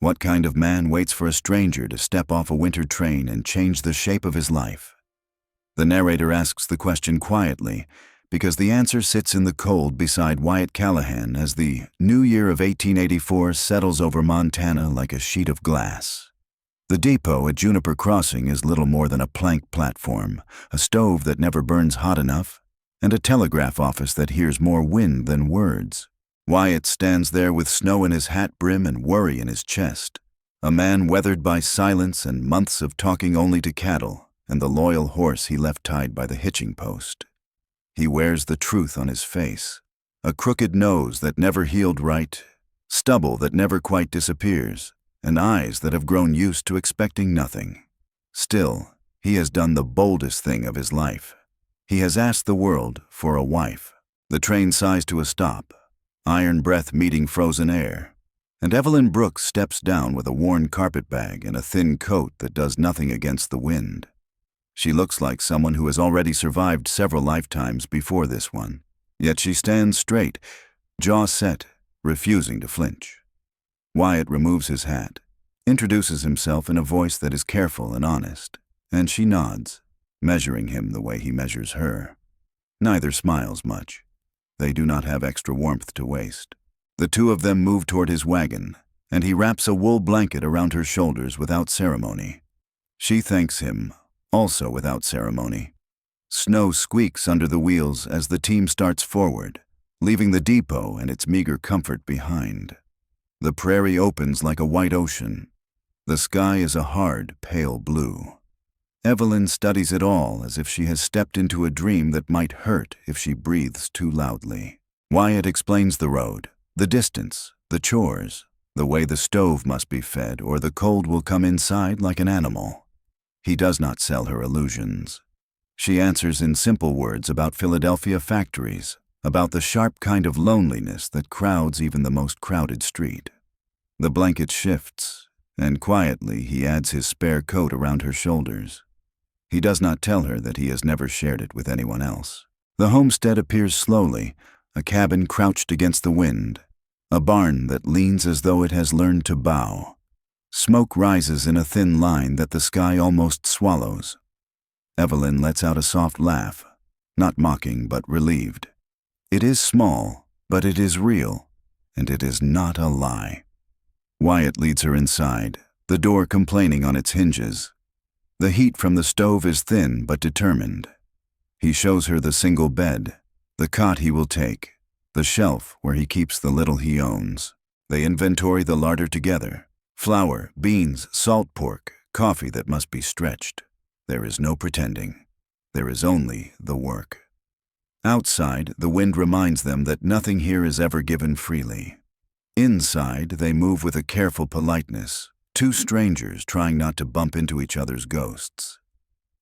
What kind of man waits for a stranger to step off a winter train and change the shape of his life? The narrator asks the question quietly, because the answer sits in the cold beside Wyatt Callahan as the new year of 1884 settles over Montana like a sheet of glass. The depot at Juniper Crossing is little more than a plank platform, a stove that never burns hot enough, and a telegraph office that hears more wind than words. Wyatt stands there with snow in his hat brim and worry in his chest, a man weathered by silence and months of talking only to cattle and the loyal horse he left tied by the hitching post. He wears the truth on his face, a crooked nose that never healed right, stubble that never quite disappears, and eyes that have grown used to expecting nothing. Still, he has done the boldest thing of his life. He has asked the world for a wife. The train sighs to a stop, iron breath meeting frozen air, and Evelyn Brooks steps down with a worn carpetbag and a thin coat that does nothing against the wind. She looks like someone who has already survived several lifetimes before this one, yet she stands straight, jaw set, refusing to flinch. Wyatt removes his hat, introduces himself in a voice that is careful and honest, and she nods, measuring him the way he measures her. Neither smiles much. They do not have extra warmth to waste. The two of them move toward his wagon, and he wraps a wool blanket around her shoulders without ceremony. She thanks him, also without ceremony. Snow squeaks under the wheels as the team starts forward, leaving the depot and its meager comfort behind. The prairie opens like a white ocean. The sky is a hard, pale blue. Evelyn studies it all as if she has stepped into a dream that might hurt if she breathes too loudly. Wyatt explains the road, the distance, the chores, the way the stove must be fed or the cold will come inside like an animal. He does not sell her illusions. She answers in simple words about Philadelphia factories, about the sharp kind of loneliness that crowds even the most crowded street. The blanket shifts, and quietly he adds his spare coat around her shoulders. He does not tell her that he has never shared it with anyone else. The homestead appears slowly, a cabin crouched against the wind, a barn that leans as though it has learned to bow. Smoke rises in a thin line that the sky almost swallows. Evelyn lets out a soft laugh, not mocking but relieved. It is small, but it is real, and it is not a lie. Wyatt leads her inside, the door complaining on its hinges. The heat from the stove is thin but determined. He shows her the single bed, the cot he will take, the shelf where he keeps the little he owns. They inventory the larder together. Flour, beans, salt pork, coffee that must be stretched. There is no pretending. There is only the work. Outside, the wind reminds them that nothing here is ever given freely. Inside, they move with a careful politeness, two strangers trying not to bump into each other's ghosts.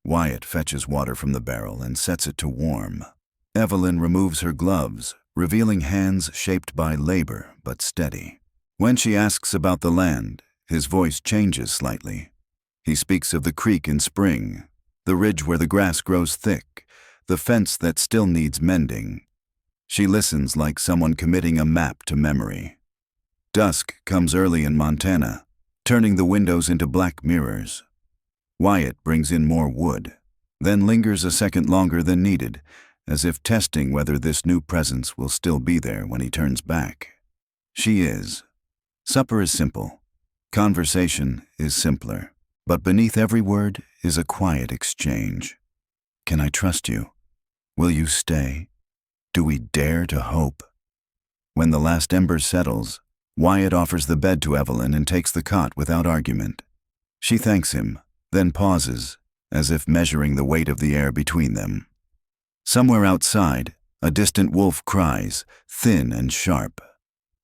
Wyatt fetches water from the barrel and sets it to warm. Evelyn removes her gloves, revealing hands shaped by labor but steady. When she asks about the land, his voice changes slightly. He speaks of the creek in spring, the ridge where the grass grows thick, the fence that still needs mending. She listens like someone committing a map to memory. Dusk comes early in Montana, turning the windows into black mirrors. Wyatt brings in more wood, then lingers a second longer than needed, as if testing whether this new presence will still be there when he turns back. She is. Supper is simple. Conversation is simpler. But beneath every word is a quiet exchange. Can I trust you? Will you stay? Do we dare to hope? When the last ember settles, Wyatt offers the bed to Evelyn and takes the cot without argument. She thanks him, then pauses, as if measuring the weight of the air between them. Somewhere outside, a distant wolf cries, thin and sharp.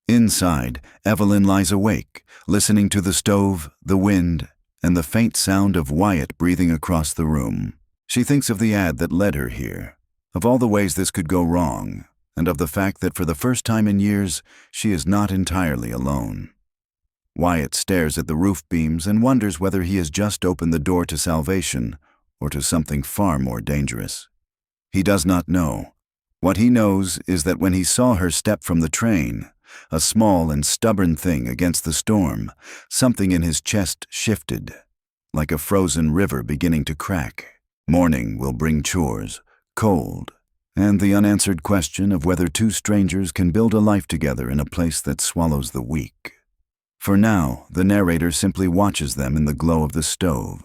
Inside, Evelyn lies awake, listening to the stove, the wind, and the faint sound of Wyatt breathing across the room. She thinks of the ad that led her here, of all the ways this could go wrong, and of the fact that for the first time in years, she is not entirely alone. Wyatt stares at the roof beams and wonders whether he has just opened the door to salvation or to something far more dangerous. He does not know. What he knows is that when he saw her step from the train, a small and stubborn thing against the storm. Something in his chest shifted, like a frozen river beginning to crack. Morning will bring chores, cold, and the unanswered question of whether two strangers can build a life together in a place that swallows the weak. For now, the narrator simply watches them in the glow of the stove.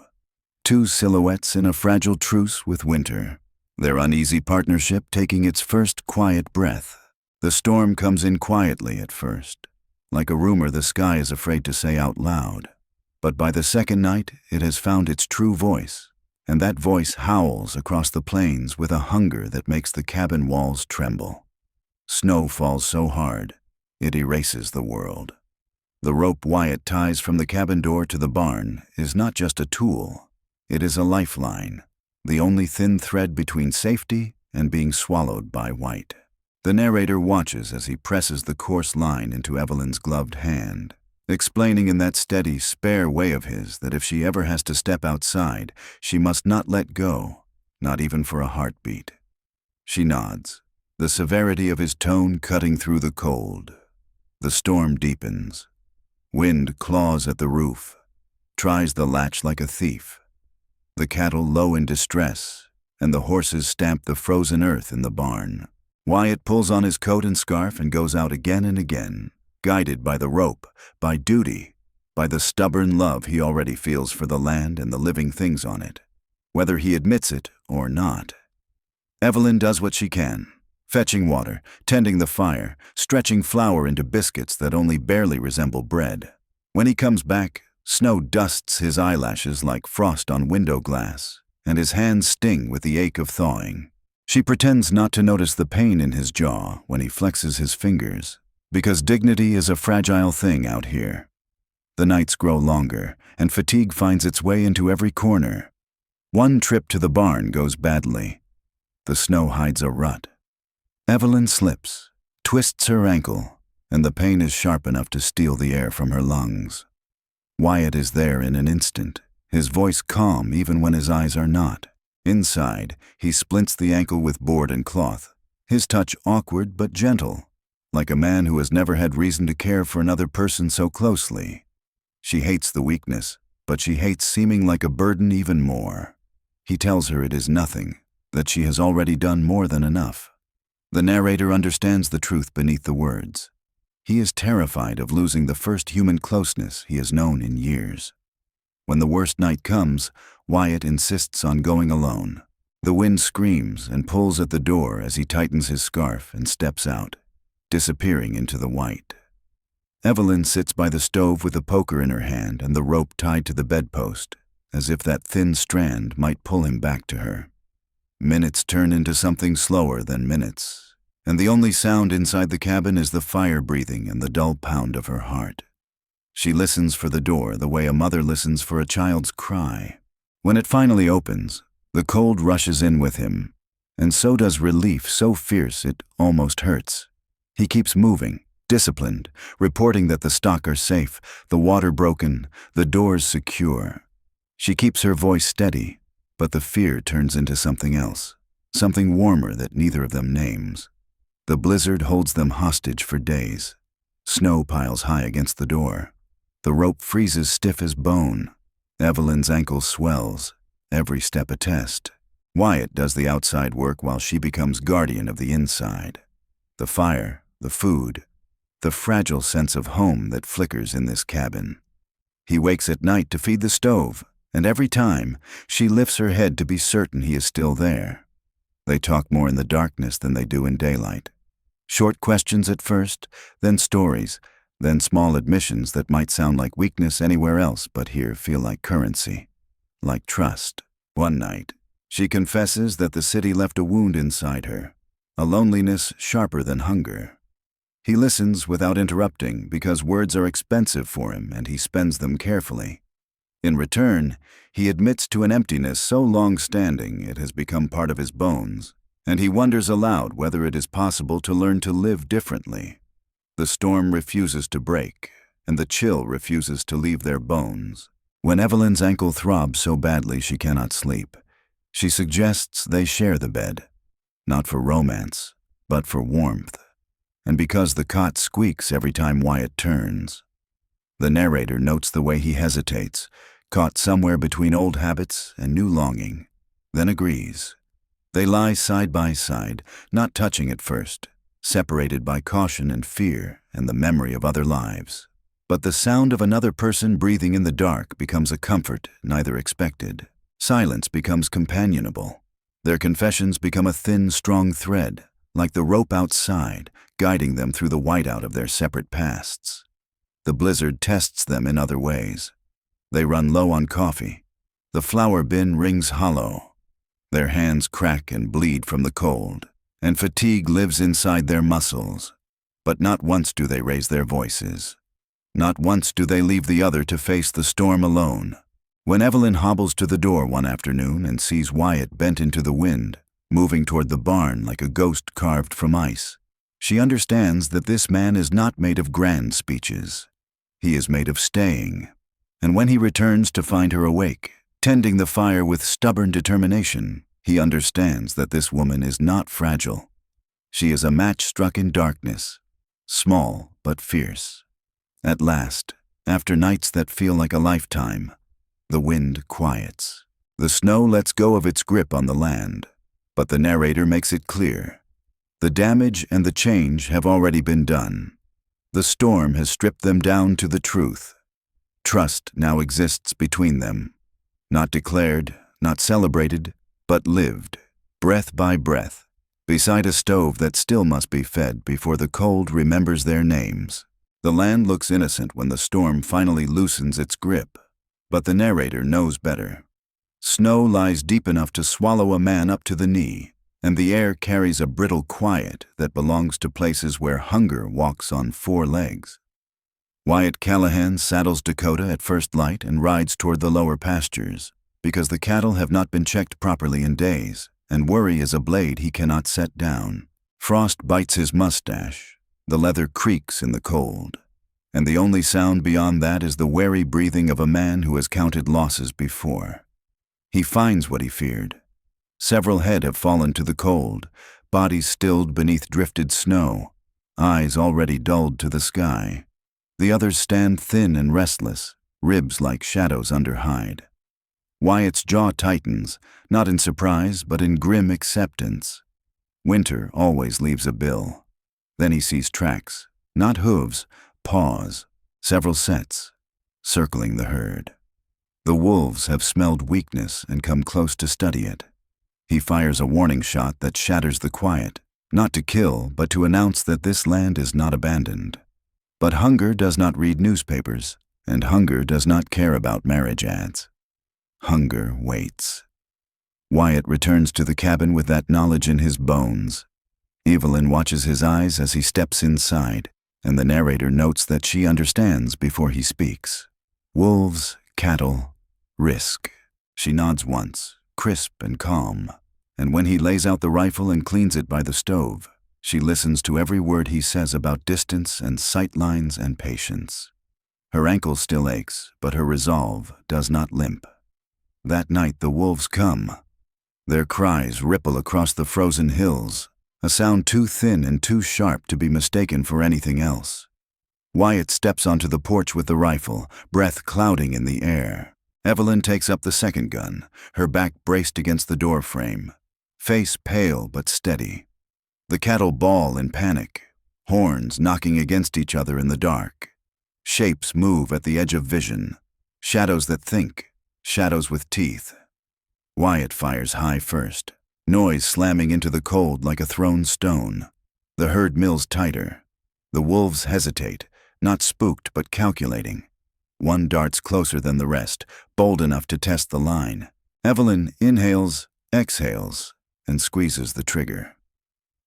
Two silhouettes in a fragile truce with winter, their uneasy partnership taking its first quiet breath. The storm comes in quietly at first, like a rumor the sky is afraid to say out loud. But by the second night, it has found its true voice, and that voice howls across the plains with a hunger that makes the cabin walls tremble. Snow falls so hard, it erases the world. The rope Wyatt ties from the cabin door to the barn is not just a tool, it is a lifeline, the only thin thread between safety and being swallowed by White. The narrator watches as he presses the coarse line into Evelyn's gloved hand, explaining in that steady, spare way of his that if she ever has to step outside, she must not let go, not even for a heartbeat. She nods, the severity of his tone cutting through the cold. The storm deepens. Wind claws at the roof, tries the latch like a thief. The cattle low in distress, and the horses stamp the frozen earth in the barn. Wyatt pulls on his coat and scarf and goes out again and again, guided by the rope, by duty, by the stubborn love he already feels for the land and the living things on it, whether he admits it or not. Evelyn does what she can, fetching water, tending the fire, stretching flour into biscuits that only barely resemble bread. When he comes back, snow dusts his eyelashes like frost on window glass, and his hands sting with the ache of thawing. She pretends not to notice the pain in his jaw when he flexes his fingers, because dignity is a fragile thing out here. The nights grow longer, and fatigue finds its way into every corner. One trip to the barn goes badly. The snow hides a rut. Evelyn slips, twists her ankle, and the pain is sharp enough to steal the air from her lungs. Wyatt is there in an instant, his voice calm even when his eyes are not. Inside, he splints the ankle with board and cloth, his touch awkward but gentle, like a man who has never had reason to care for another person so closely. She hates the weakness, but she hates seeming like a burden even more. He tells her it is nothing, that she has already done more than enough. The narrator understands the truth beneath the words. He is terrified of losing the first human closeness he has known in years. When the worst night comes, Wyatt insists on going alone. The wind screams and pulls at the door as he tightens his scarf and steps out, disappearing into the white. Evelyn sits by the stove with a poker in her hand and the rope tied to the bedpost, as if that thin strand might pull him back to her. Minutes turn into something slower than minutes, and the only sound inside the cabin is the fire breathing and the dull pound of her heart. She listens for the door the way a mother listens for a child's cry. When it finally opens, the cold rushes in with him, and so does relief so fierce it almost hurts. He keeps moving, disciplined, reporting that the stock are safe, the water broken, the doors secure. She keeps her voice steady, but the fear turns into something else, something warmer that neither of them names. The blizzard holds them hostage for days. Snow piles high against the door. The rope freezes stiff as bone. Evelyn's ankle swells, every step a test. Wyatt does the outside work while she becomes guardian of the inside. The fire, the food, the fragile sense of home that flickers in this cabin. He wakes at night to feed the stove, and every time, she lifts her head to be certain he is still there. They talk more in the darkness than they do in daylight. Short questions at first, then stories, then small admissions that might sound like weakness anywhere else but here feel like currency, like trust. One night, she confesses that the city left a wound inside her, a loneliness sharper than hunger. He listens without interrupting because words are expensive for him and he spends them carefully. In return, he admits to an emptiness so long-standing it has become part of his bones, and he wonders aloud whether it is possible to learn to live differently. The storm refuses to break, and the chill refuses to leave their bones. When Evelyn's ankle throbs so badly she cannot sleep, she suggests they share the bed, not for romance, but for warmth. and because the cot squeaks every time Wyatt turns. The narrator notes the way he hesitates, caught somewhere between old habits and new longing, then agrees. They lie side by side, not touching at first, separated by caution and fear and the memory of other lives. But the sound of another person breathing in the dark becomes a comfort neither expected. Silence becomes companionable. Their confessions become a thin, strong thread, like the rope outside, guiding them through the whiteout of their separate pasts. The blizzard tests them in other ways. They run low on coffee. The flour bin rings hollow. Their hands crack and bleed from the cold, and fatigue lives inside their muscles. But not once do they raise their voices. Not once do they leave the other to face the storm alone. When Evelyn hobbles to the door one afternoon and sees Wyatt bent into the wind, moving toward the barn like a ghost carved from ice, she understands that this man is not made of grand speeches. He is made of staying. And when he returns to find her awake, tending the fire with stubborn determination, he understands that this woman is not fragile. She is a match struck in darkness, small but fierce. At last, after nights that feel like a lifetime, the wind quiets. The snow lets go of its grip on the land, but the narrator makes it clear. The damage and the change have already been done. The storm has stripped them down to the truth. Trust now exists between them, not declared, not celebrated, but lived, breath by breath, beside a stove that still must be fed before the cold remembers their names. The land looks innocent when the storm finally loosens its grip, but the narrator knows better. Snow lies deep enough to swallow a man up to the knee, and the air carries a brittle quiet that belongs to places where hunger walks on four legs. Wyatt Callahan saddles Dakota at first light and rides toward the lower pastures, because the cattle have not been checked properly in days, and worry is a blade he cannot set down. Frost bites his mustache. The leather creaks in the cold, and the only sound beyond that is the wary breathing of a man who has counted losses before. He finds what he feared. Several head have fallen to the cold, bodies stilled beneath drifted snow, eyes already dulled to the sky. The others stand thin and restless, ribs like shadows under hide. Wyatt's jaw tightens, not in surprise but in grim acceptance. Winter always leaves a bill. Then he sees tracks, not hooves, paws, several sets, circling the herd. The wolves have smelled weakness and come close to study it. He fires a warning shot that shatters the quiet, not to kill, but to announce that this land is not abandoned. But hunger does not read newspapers, and hunger does not care about marriage ads. Hunger waits. Wyatt returns to the cabin with that knowledge in his bones. Evelyn watches his eyes as he steps inside, and the narrator notes that she understands before he speaks. Wolves, cattle, risk. She nods once, crisp and calm, and when he lays out the rifle and cleans it by the stove, she listens to every word he says about distance and sight lines and patience. Her ankle still aches, but her resolve does not limp. That night the wolves come. Their cries ripple across the frozen hills, a sound too thin and too sharp to be mistaken for anything else. Wyatt steps onto the porch with the rifle, breath clouding in the air. Evelyn takes up the second gun, her back braced against the door frame, face pale but steady. The cattle bawl in panic, horns knocking against each other in the dark. Shapes move at the edge of vision, shadows that think, shadows with teeth. Wyatt fires high first, noise slamming into the cold like a thrown stone. The herd mills tighter. The wolves hesitate, not spooked but calculating. One darts closer than the rest, bold enough to test the line. Evelyn inhales, exhales, and squeezes the trigger.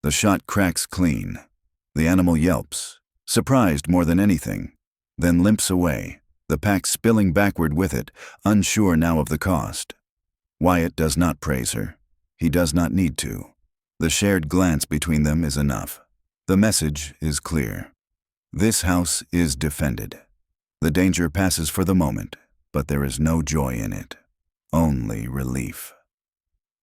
The shot cracks clean. The animal yelps, surprised more than anything, then limps away, the pack spilling backward with it, unsure now of the cost. Wyatt does not praise her. He does not need to. The shared glance between them is enough. The message is clear. This house is defended. The danger passes for the moment, but there is no joy in it. Only relief.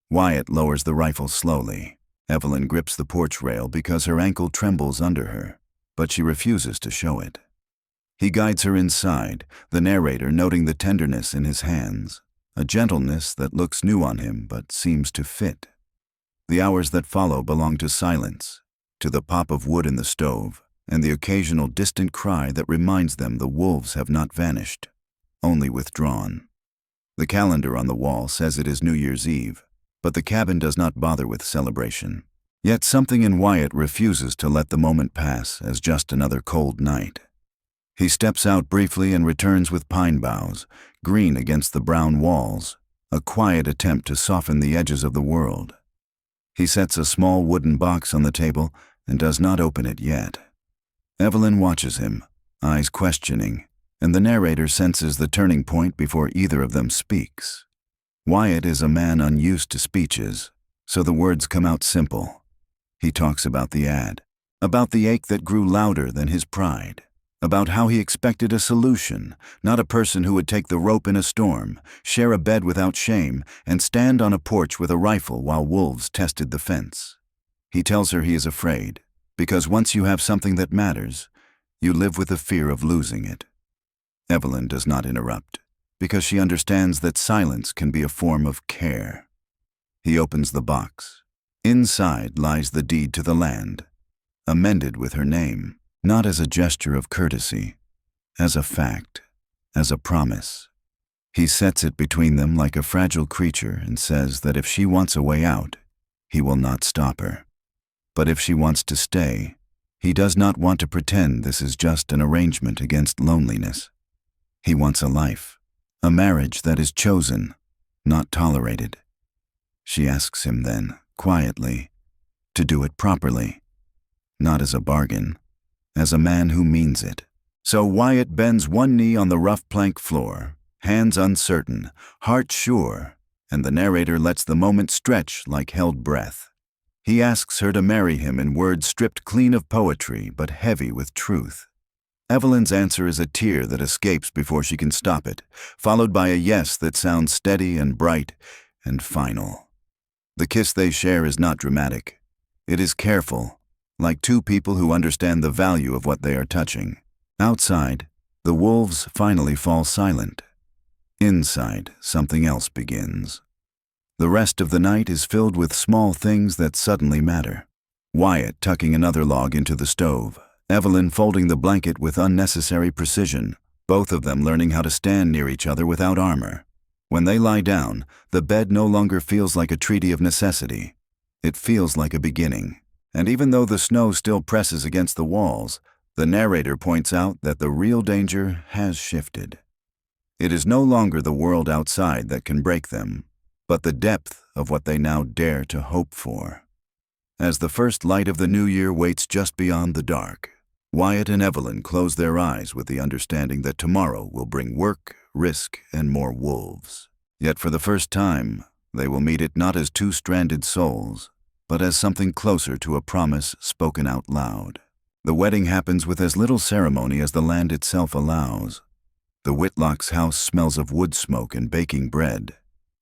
Wyatt lowers the rifle slowly. Evelyn grips the porch rail because her ankle trembles under her, but she refuses to show it. He guides her inside, the narrator noting the tenderness in his hands, a gentleness that looks new on him but seems to fit. The hours that follow belong to silence, to the pop of wood in the stove, and the occasional distant cry that reminds them the wolves have not vanished, only withdrawn. The calendar on the wall says it is New Year's Eve, but the cabin does not bother with celebration. Yet something in Wyatt refuses to let the moment pass as just another cold night. He steps out briefly and returns with pine boughs, green against the brown walls, a quiet attempt to soften the edges of the world. He sets a small wooden box on the table and does not open it yet. Evelyn watches him, eyes questioning, and the narrator senses the turning point before either of them speaks. Wyatt is a man unused to speeches, so the words come out simple. He talks about the ad, about the ache that grew louder than his pride, about how he expected a solution, not a person who would take the rope in a storm, share a bed without shame, and stand on a porch with a rifle while wolves tested the fence. He tells her he is afraid, because once you have something that matters, you live with the fear of losing it. Evelyn does not interrupt, because she understands that silence can be a form of care. He opens the box. Inside lies the deed to the land, amended with her name, not as a gesture of courtesy, as a fact, as a promise. He sets it between them like a fragile creature and says that if she wants a way out, he will not stop her. But if she wants to stay, he does not want to pretend this is just an arrangement against loneliness. He wants a life, a marriage that is chosen, not tolerated. She asks him then, quietly, to do it properly, not as a bargain, as a man who means it. So Wyatt bends one knee on the rough plank floor, hands uncertain, heart sure, and the narrator lets the moment stretch like held breath. He asks her to marry him in words stripped clean of poetry but heavy with truth. Evelyn's answer is a tear that escapes before she can stop it, followed by a yes that sounds steady and bright and final. The kiss they share is not dramatic. It is careful, like two people who understand the value of what they are touching. Outside, the wolves finally fall silent. Inside, something else begins. The rest of the night is filled with small things that suddenly matter. Wyatt tucking another log into the stove, Evelyn folding the blanket with unnecessary precision, both of them learning how to stand near each other without armor. When they lie down, the bed no longer feels like a treaty of necessity. It feels like a beginning. And even though the snow still presses against the walls, the narrator points out that the real danger has shifted. It is no longer the world outside that can break them, but the depth of what they now dare to hope for. As the first light of the new year waits just beyond the dark, Wyatt and Evelyn close their eyes with the understanding that tomorrow will bring work, risk, and more wolves. Yet for the first time, they will meet it not as two stranded souls, but as something closer to a promise spoken out loud. The wedding happens with as little ceremony as the land itself allows. The Whitlock's house smells of wood smoke and baking bread,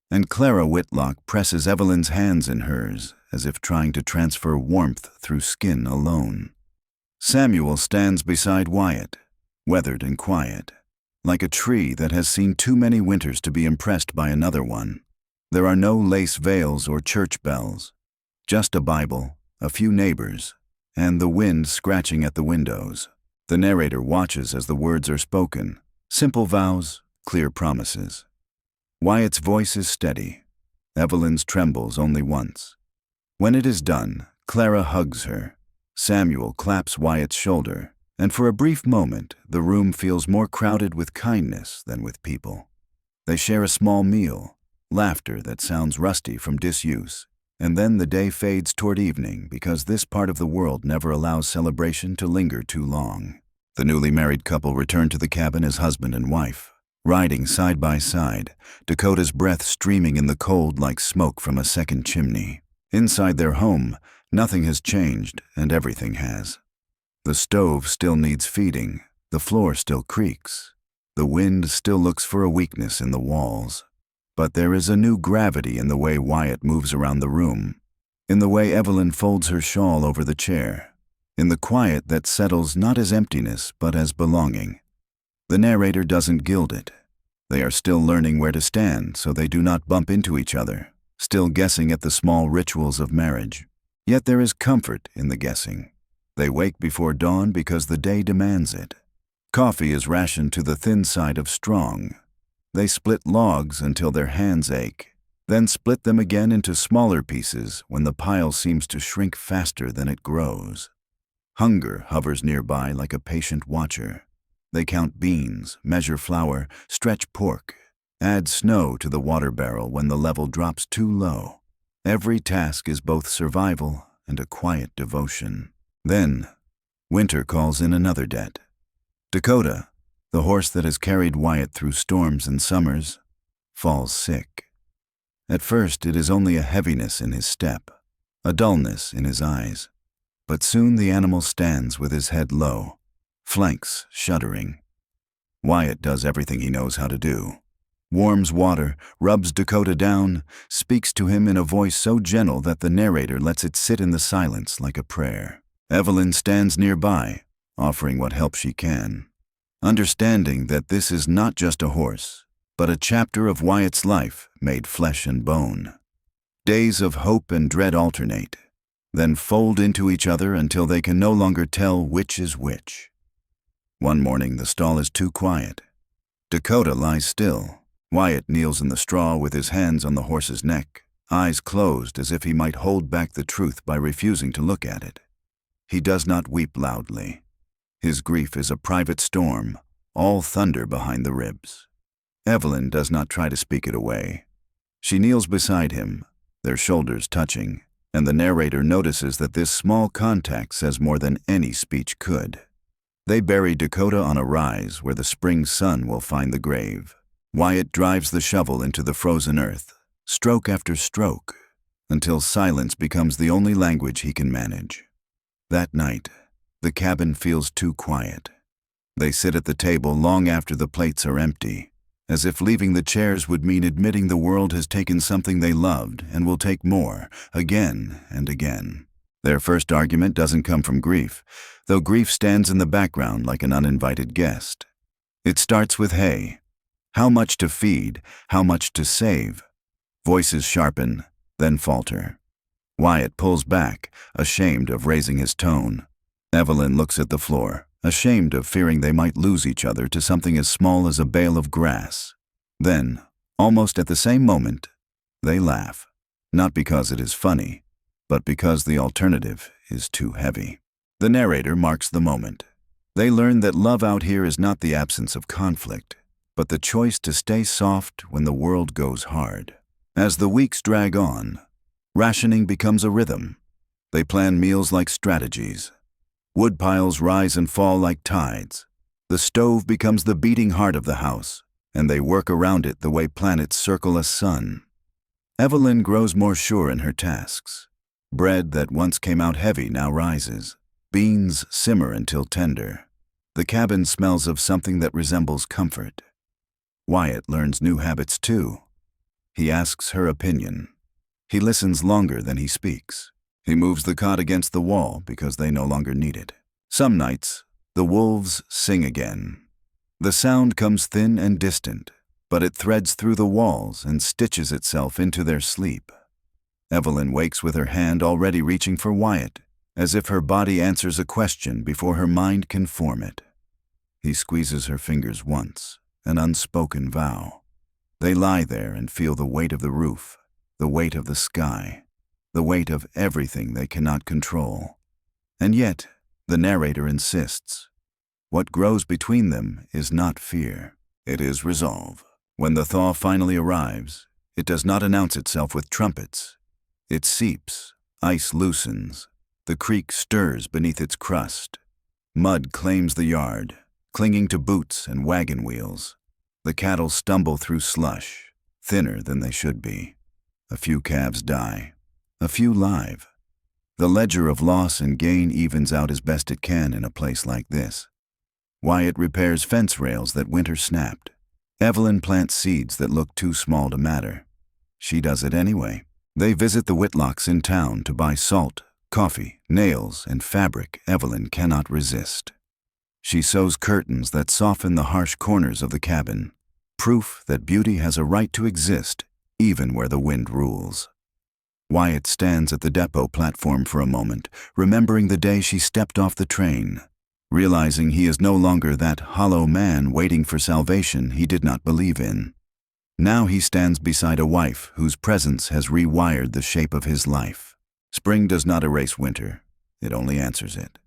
and Clara Whitlock presses Evelyn's hands in hers as if trying to transfer warmth through skin alone. Samuel stands beside Wyatt, weathered and quiet, like a tree that has seen too many winters to be impressed by another one. There are no lace veils or church bells, just a Bible, a few neighbors, and the wind scratching at the windows. The narrator watches as the words are spoken, simple vows, clear promises. Wyatt's voice is steady. Evelyn's trembles only once. When it is done, Clara hugs her. Samuel claps Wyatt's shoulder, and for a brief moment, the room feels more crowded with kindness than with people. They share a small meal, laughter that sounds rusty from disuse, and then the day fades toward evening because this part of the world never allows celebration to linger too long. The newly married couple return to the cabin as husband and wife, riding side by side, Dakota's breath streaming in the cold like smoke from a second chimney. Inside their home, nothing has changed, and everything has. The stove still needs feeding, the floor still creaks, the wind still looks for a weakness in the walls. But there is a new gravity in the way Wyatt moves around the room. in the way Evelyn folds her shawl over the chair, in the quiet that settles not as emptiness but as belonging. The narrator doesn't gild it. They are still learning where to stand so they do not bump into each other, still guessing at the small rituals of marriage. Yet there is comfort in the guessing. They wake before dawn because the day demands it. Coffee is rationed to the thin side of strong. They split logs until their hands ache, then split them again into smaller pieces when the pile seems to shrink faster than it grows. Hunger hovers nearby like a patient watcher. They count beans, measure flour, stretch pork, add snow to the water barrel when the level drops too low. Every task is both survival and a quiet devotion. Then, winter calls in another debt. Dakota, the horse that has carried Wyatt through storms and summers, falls sick. At first, it is only a heaviness in his step, a dullness in his eyes. But soon the animal stands with his head low, flanks shuddering. Wyatt does everything he knows how to do. Warms water, rubs Dakota down, speaks to him in a voice so gentle that the narrator lets it sit in the silence like a prayer. Evelyn stands nearby, offering what help she can, understanding that this is not just a horse, but a chapter of Wyatt's life made flesh and bone. Days of hope and dread alternate, then fold into each other until they can no longer tell which is which. One morning the stall is too quiet. Dakota lies still. Wyatt kneels in the straw with his hands on the horse's neck, eyes closed as if he might hold back the truth by refusing to look at it. He does not weep loudly. His grief is a private storm, all thunder behind the ribs. Evelyn does not try to speak it away. She kneels beside him, their shoulders touching, and the narrator notices that this small contact says more than any speech could. They bury Dakota on a rise where the spring sun will find the grave. Wyatt drives the shovel into the frozen earth, stroke after stroke, until silence becomes the only language he can manage. That night, the cabin feels too quiet. They sit at the table long after the plates are empty, as if leaving the chairs would mean admitting the world has taken something they loved and will take more, again and again. Their first argument doesn't come from grief, though grief stands in the background like an uninvited guest. It starts with hay. How much to feed, how much to save. Voices sharpen, then falter. Wyatt pulls back, ashamed of raising his tone. Evelyn looks at the floor, ashamed of fearing they might lose each other to something as small as a bale of grass. Then, almost at the same moment, they laugh, not because it is funny, but because the alternative is too heavy. The narrator marks the moment. They learn that love out here is not the absence of conflict, but the choice to stay soft when the world goes hard. As the weeks drag on, rationing becomes a rhythm. They plan meals like strategies. Wood piles rise and fall like tides. The stove becomes the beating heart of the house, and they work around it the way planets circle a sun. Evelyn grows more sure in her tasks. Bread that once came out heavy now rises. Beans simmer until tender. The cabin smells of something that resembles comfort. Wyatt learns new habits too. He asks her opinion. He listens longer than he speaks. He moves the cot against the wall because they no longer need it. Some nights, the wolves sing again. The sound comes thin and distant, but it threads through the walls and stitches itself into their sleep. Evelyn wakes with her hand already reaching for Wyatt, as if her body answers a question before her mind can form it. He squeezes her fingers once, an unspoken vow. They lie there and feel the weight of the roof, the weight of the sky, the weight of everything they cannot control. And yet, the narrator insists. What grows between them is not fear, it is resolve. When the thaw finally arrives, it does not announce itself with trumpets. It seeps, ice loosens, the creek stirs beneath its crust. Mud claims the yard, clinging to boots and wagon wheels. The cattle stumble through slush, thinner than they should be. A few calves die, a few live. The ledger of loss and gain evens out as best it can in a place like this. Wyatt repairs fence rails that winter snapped. Evelyn plants seeds that look too small to matter. She does it anyway. They visit the Whitlocks in town to buy salt, coffee, nails, and fabric Evelyn cannot resist. She sews curtains that soften the harsh corners of the cabin, proof that beauty has a right to exist even where the wind rules. Wyatt stands at the depot platform for a moment, remembering the day she stepped off the train, realizing he is no longer that hollow man waiting for salvation he did not believe in. Now he stands beside a wife whose presence has rewired the shape of his life. Spring does not erase winter, it only answers it.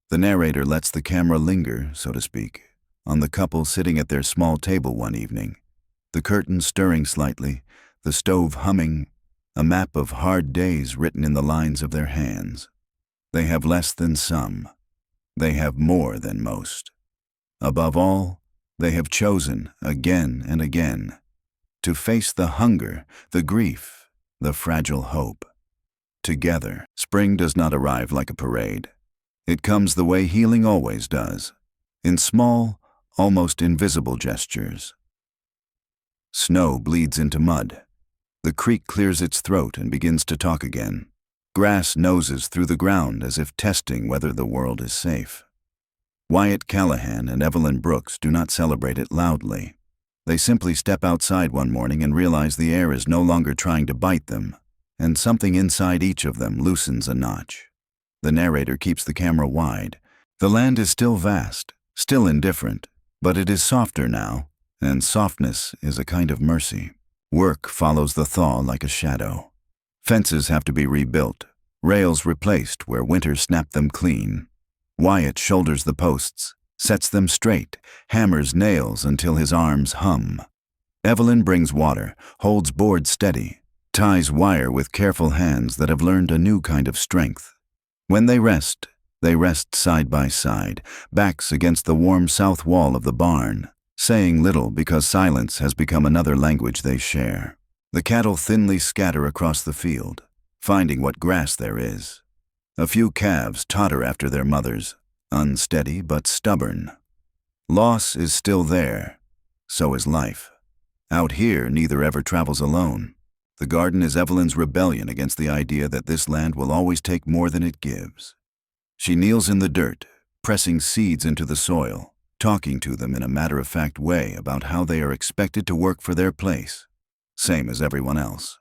The narrator lets the camera linger, so to speak, on the couple sitting at their small table one evening, the curtains stirring slightly, the stove humming, a map of hard days written in the lines of their hands. They have less than some. They have more than most. Above all, they have chosen again and again to face the hunger, the grief, the fragile hope. Together, spring does not arrive like a parade. It comes the way healing always does, in small, almost invisible gestures. Snow bleeds into mud. The creek clears its throat and begins to talk again. Grass noses through the ground as if testing whether the world is safe. Wyatt Callahan and Evelyn Brooks do not celebrate it loudly. They simply step outside one morning and realize the air is no longer trying to bite them, and something inside each of them loosens a notch. The narrator keeps the camera wide. The land is still vast, still indifferent, but it is softer now, and softness is a kind of mercy. Work follows the thaw like a shadow. Fences have to be rebuilt, rails replaced where winter snapped them clean. Wyatt shoulders the posts, sets them straight, hammers nails until his arms hum. Evelyn brings water, holds board steady, ties wire with careful hands that have learned a new kind of strength. When they rest side by side, backs against the warm south wall of the barn, saying little because silence has become another language they share. The cattle thinly scatter across the field, finding what grass there is. A few calves totter after their mothers, unsteady but stubborn. Loss is still there, so is life. Out here, neither ever travels alone. The garden is Evelyn's rebellion against the idea that this land will always take more than it gives. She kneels in the dirt, pressing seeds into the soil, talking to them in a matter-of-fact way about how they are expected to work for their place, same as everyone else.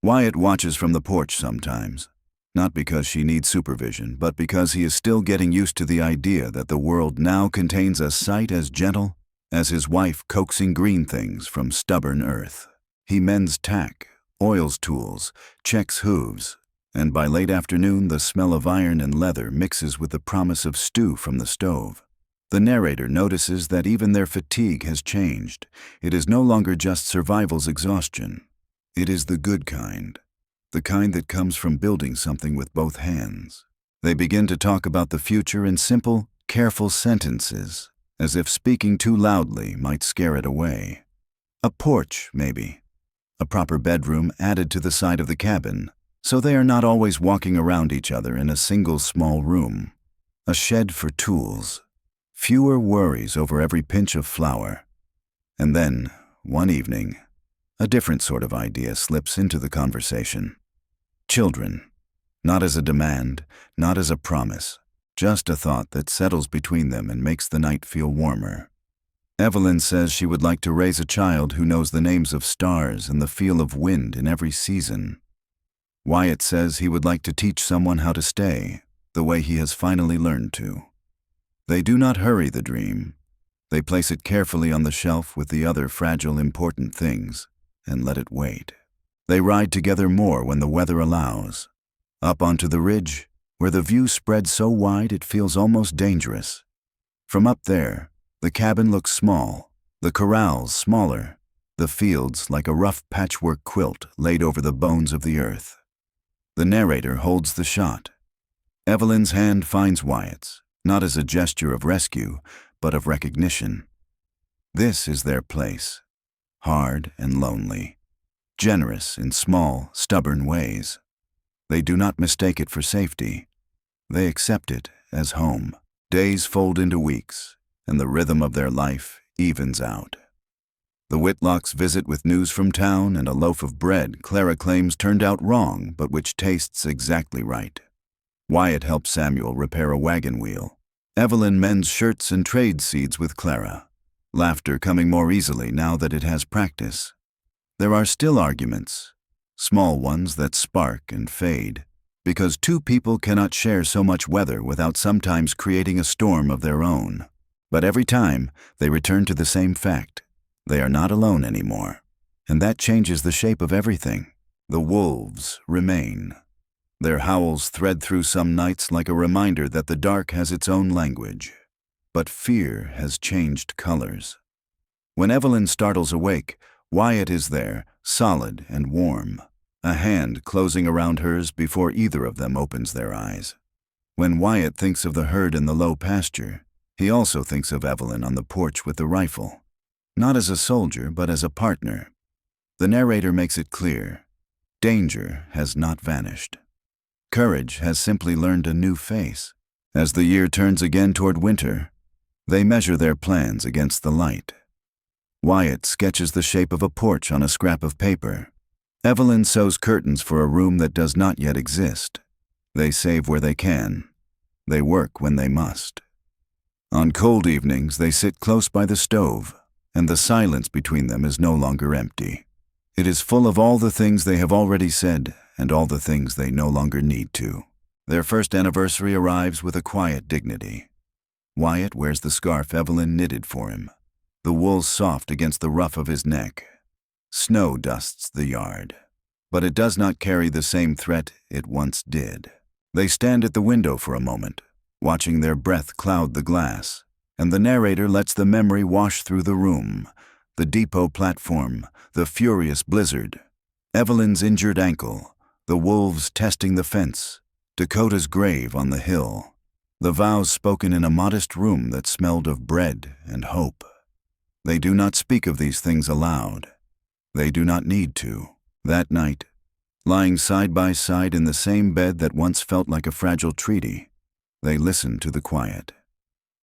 Wyatt watches from the porch sometimes, not because she needs supervision, but because he is still getting used to the idea that the world now contains a sight as gentle as his wife coaxing green things from stubborn earth. He mends tack, oils tools, checks hooves, and by late afternoon the smell of iron and leather mixes with the promise of stew from the stove. The narrator notices that even their fatigue has changed. It is no longer just survival's exhaustion. It is the good kind, the kind that comes from building something with both hands. They begin to talk about the future in simple, careful sentences, as if speaking too loudly might scare it away. A porch, maybe. A proper bedroom added to the side of the cabin, so they are not always walking around each other in a single small room. A shed for tools. Fewer worries over every pinch of flour. And then, one evening, a different sort of idea slips into the conversation. Children. Not as a demand, not as a promise, just a thought that settles between them and makes the night feel warmer. Evelyn says she would like to raise a child who knows the names of stars and the feel of wind in every season. Wyatt says he would like to teach someone how to stay, the way he has finally learned to. They do not hurry the dream. They place it carefully on the shelf with the other fragile, important things and let it wait. They ride together more when the weather allows. Up onto the ridge, where the view spreads so wide it feels almost dangerous. From up there, the cabin looks small, the corrals smaller, the fields like a rough patchwork quilt laid over the bones of the earth. The narrator holds the shot. Evelyn's hand finds Wyatt's, not as a gesture of rescue, but of recognition. This is their place, hard and lonely, generous in small, stubborn ways. They do not mistake it for safety. They accept it as home. Days fold into weeks, and the rhythm of their life evens out. The Whitlocks visit with news from town and a loaf of bread Clara claims turned out wrong, but which tastes exactly right. Wyatt helps Samuel repair a wagon wheel. Evelyn mends shirts and trades seeds with Clara, laughter coming more easily now that it has practice. There are still arguments, small ones that spark and fade, because two people cannot share so much weather without sometimes creating a storm of their own. But every time, they return to the same fact. They are not alone anymore. And that changes the shape of everything. The wolves remain. Their howls thread through some nights like a reminder that the dark has its own language. But fear has changed colors. When Evelyn startles awake, Wyatt is there, solid and warm, a hand closing around hers before either of them opens their eyes. When Wyatt thinks of the herd in the low pasture, he also thinks of Evelyn on the porch with the rifle. Not as a soldier, but as a partner. The narrator makes it clear. Danger has not vanished. Courage has simply learned a new face. As the year turns again toward winter, they measure their plans against the light. Wyatt sketches the shape of a porch on a scrap of paper. Evelyn sews curtains for a room that does not yet exist. They save where they can. They work when they must. On cold evenings, they sit close by the stove, and the silence between them is no longer empty. It is full of all the things they have already said and all the things they no longer need to. Their first anniversary arrives with a quiet dignity. Wyatt wears the scarf Evelyn knitted for him, the wool soft against the ruff of his neck. Snow dusts the yard, but it does not carry the same threat it once did. They stand at the window for a moment, watching their breath cloud the glass, and the narrator lets the memory wash through the room, the depot platform, the furious blizzard, Evelyn's injured ankle, the wolves testing the fence, Dakota's grave on the hill, the vows spoken in a modest room that smelled of bread and hope. They do not speak of these things aloud. They do not need to. That night, lying side by side in the same bed that once felt like a fragile treaty, they listen to the quiet.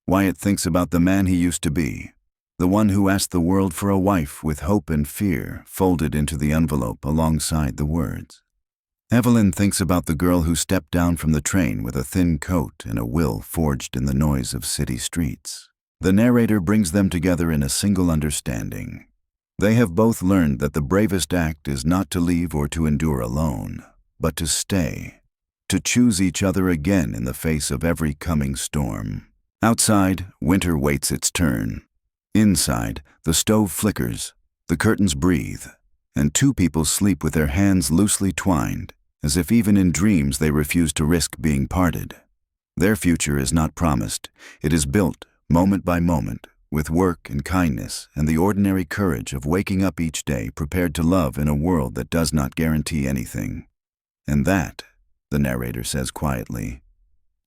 Wyatt thinks about the man he used to be, the one who asked the world for a wife with hope and fear folded into the envelope alongside the words. Evelyn thinks about the girl who stepped down from the train with a thin coat and a will forged in the noise of city streets. The narrator brings them together in a single understanding. They have both learned that the bravest act is not to leave or to endure alone, but to stay, to choose each other again in the face of every coming storm. Outside, winter waits its turn. Inside, the stove flickers, the curtains breathe, and two people sleep with their hands loosely twined, as if even in dreams they refuse to risk being parted. Their future is not promised. It is built, moment by moment, with work and kindness and the ordinary courage of waking up each day prepared to love in a world that does not guarantee anything. And that, the narrator says quietly,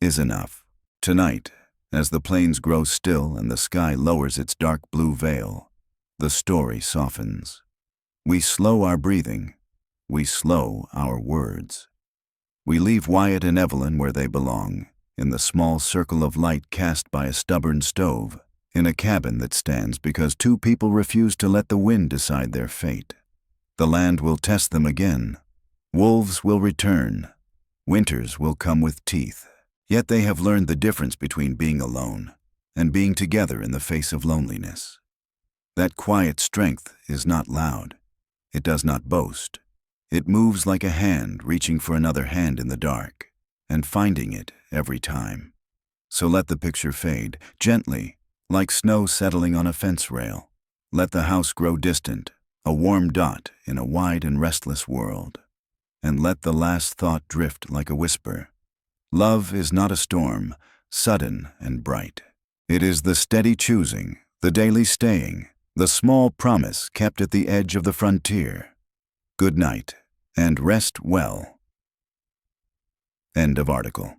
is enough. Tonight, as the plains grow still and the sky lowers its dark blue veil, the story softens. We slow our breathing. We slow our words. We leave Wyatt and Evelyn where they belong, in the small circle of light cast by a stubborn stove, in a cabin that stands because two people refuse to let the wind decide their fate. The land will test them again. Wolves will return. Winters will come with teeth. Yet they have learned the difference between being alone and being together in the face of loneliness. That quiet strength is not loud. It does not boast. It moves like a hand reaching for another hand in the dark and finding it every time. So let the picture fade, gently, like snow settling on a fence rail. Let the house grow distant, a warm dot in a wide and restless world. And let the last thought drift like a whisper. Love is not a storm, sudden and bright. It is the steady choosing, the daily staying, the small promise kept at the edge of the frontier. Good night, and rest well. End of article.